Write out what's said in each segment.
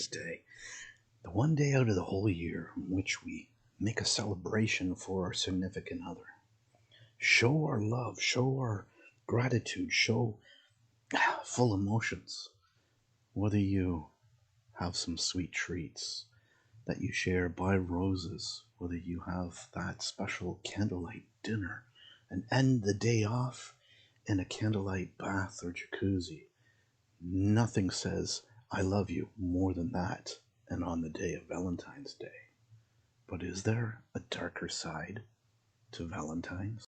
Valentine's Day, the one day out of the whole year in which we make a celebration for our significant other. Show our love, show our gratitude, show full emotions. Whether you have some sweet treats that you share, buy roses, whether you have that special candlelight dinner and end the day off in a candlelight bath or jacuzzi. Nothing says I love you more than that, and on the day of Valentine's Day. But is there a darker side to Valentine's?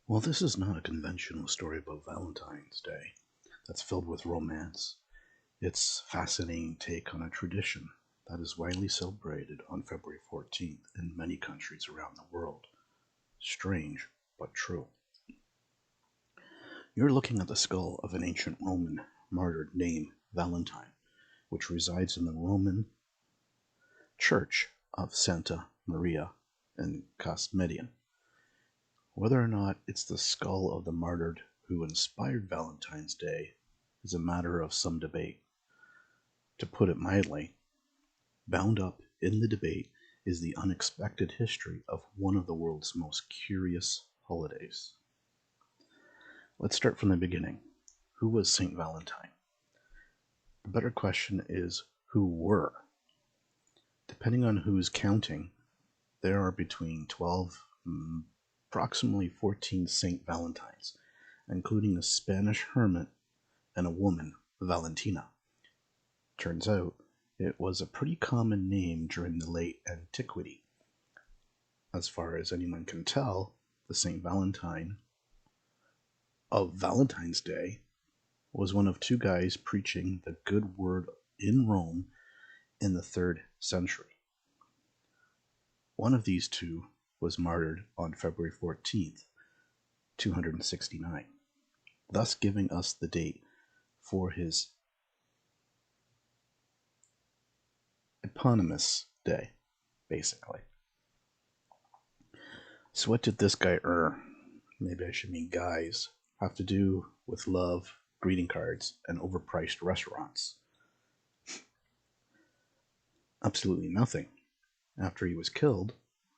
Well, this is not a conventional story about Valentine's Day that's filled with romance. It's a fascinating take on a tradition that is widely celebrated on February 14th in many countries around the world. Strange, but true. You're looking at the skull of an ancient Roman martyr named Valentine, which resides in the Roman church of Santa Maria in Casmedian. Whether or not it's the skull of the martyr who inspired Valentine's Day is a matter of some debate. To put it mildly, bound up in the debate is the unexpected history of one of the world's most curious holidays. Let's start from the beginning. Who was St. Valentine? The better question is, who were? Depending on who's counting, there are between 12 and approximately 14 St. Valentines, including a Spanish hermit and a woman, Valentina. Turns out, it was a pretty common name during the late antiquity. As far as anyone can tell, the St. Valentine of Valentine's Day was one of two guys preaching the good word in Rome in the 3rd century. One of these two was martyred on February 14th, 269, thus giving us the date for his eponymous day, basically. So what did this guy maybe I should mean guys, have to do with love, greeting cards, and overpriced restaurants? Absolutely nothing. After he was killed,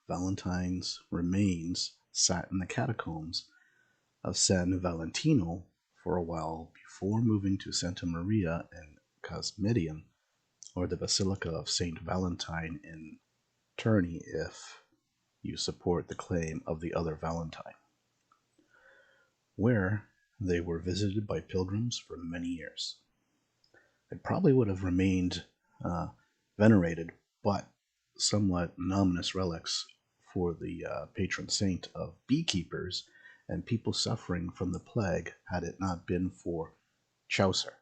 Valentine's remains sat in the catacombs of San Valentino for a while before moving to Santa Maria in Casmedian, or the Basilica of Saint Valentine in Terni if you support the claim of the other Valentine, where they were visited by pilgrims for many years. They probably would have remained venerated, but somewhat ominous relics for the patron saint of beekeepers and people suffering from the plague had it not been for Chaucer.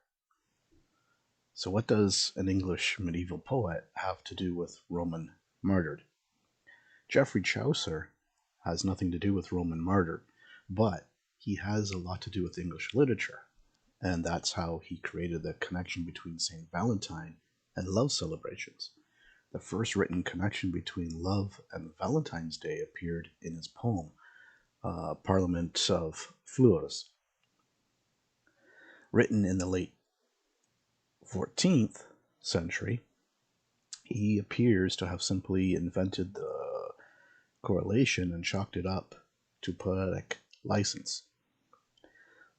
So what does an English medieval poet have to do with Roman martyred? Geoffrey Chaucer has nothing to do with Roman martyr, but he has a lot to do with English literature, and that's how he created the connection between St. Valentine and love celebrations. The first written connection between love and Valentine's Day appeared in his poem, Parliament of Fleurs. Written in the late 14th century, he appears to have simply invented the correlation and chalked it up to poetic license,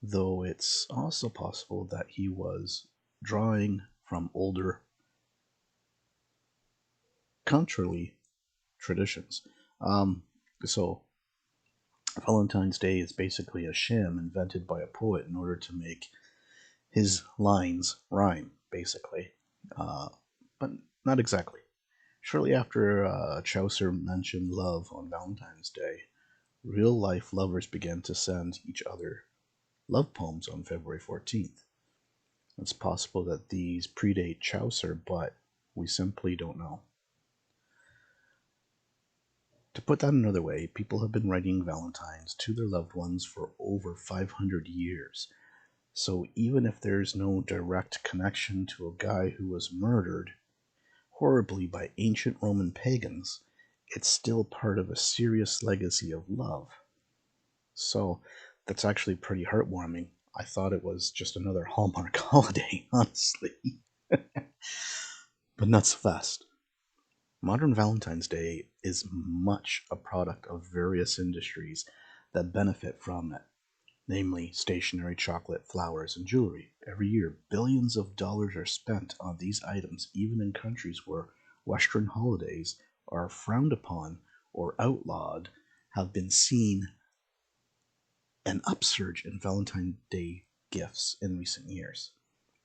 though it's also possible that he was drawing from older contrary traditions. So Valentine's Day is basically a sham invented by a poet in order to make his lines rhyme, basically. But not exactly. Shortly after Chaucer mentioned love on Valentine's Day, real-life lovers began to send each other love poems on February 14th. It's possible that these predate Chaucer, but we simply don't know. To put that another way, people have been writing Valentines to their loved ones for over 500 years. So even if there's no direct connection to a guy who was murdered horribly by ancient Roman pagans, it's still part of a serious legacy of love. So That's actually pretty heartwarming. I thought it was just another Hallmark holiday, honestly. But not so fast. Modern Valentine's Day is much a product of various industries that benefit from it, namely stationery, chocolate, flowers, and jewelry. Every year, billions of dollars are spent on these items, even in countries where Western holidays are frowned upon or outlawed, have been seen an upsurge in Valentine's Day gifts in recent years.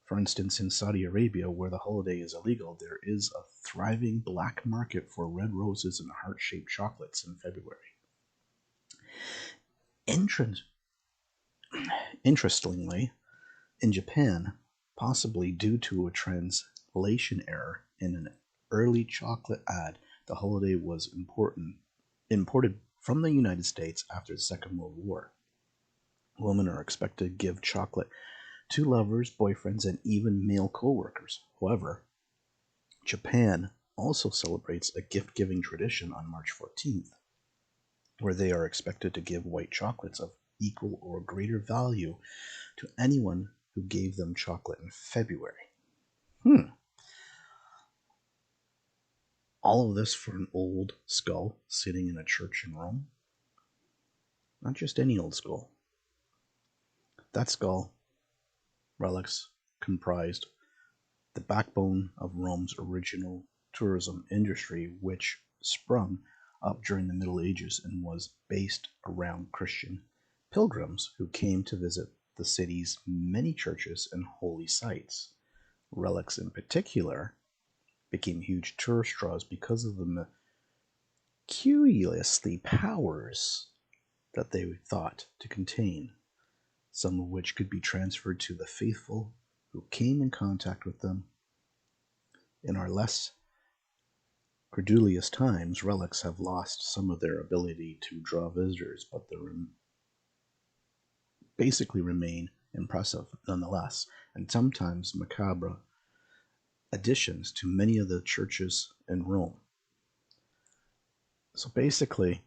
For instance, in Saudi Arabia, where the holiday is illegal, there is a thriving black market for red roses and heart shaped chocolates in February. Interestingly, in Japan, possibly due to a translation error in an early chocolate ad, the holiday was imported from the United States after the Second World War. Women are expected to give chocolate to lovers, boyfriends, and even male co-workers. However, Japan also celebrates a gift-giving tradition on March 14th, where they are expected to give white chocolates of equal or greater value to anyone who gave them chocolate in February. All of this for an old skull sitting in a church in Rome? Not just any old skull. That skull relics comprised the backbone of Rome's original tourism industry, which sprung up during the Middle Ages and was based around Christian pilgrims who came to visit the city's many churches and holy sites. Relics in particular became huge tourist draws because of the miraculously powers that they thought to contain, some of which could be transferred to the faithful who came in contact with them. In our less credulous times, relics have lost some of their ability to draw visitors, but they basically remain impressive nonetheless, and sometimes macabre additions to many of the churches in Rome. So basically,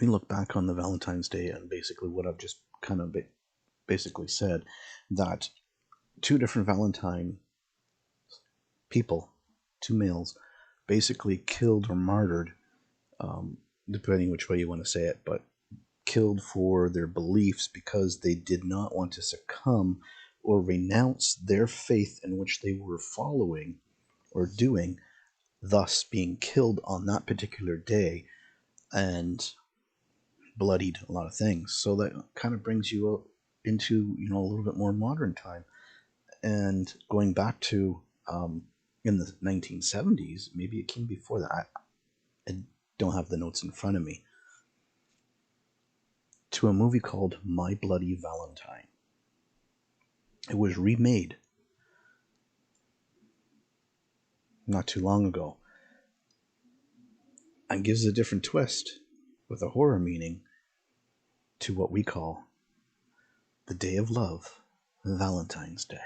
we look back on the Valentine's Day and basically what I've just kind of basically said, that two different Valentine people, two males, basically killed or martyred, depending which way you want to say it, but killed for their beliefs because they did not want to succumb or renounce their faith in which they were following or doing, thus being killed on that particular day and bloodied a lot of things. So that kind of brings you into a little bit more modern time, and going back to in the 1970s, maybe it came before that. I don't have the notes in front of me. To a movie called My Bloody Valentine. It was remade not too long ago and gives a different twist with a horror meaning to what we call the Day of Love, Valentine's Day.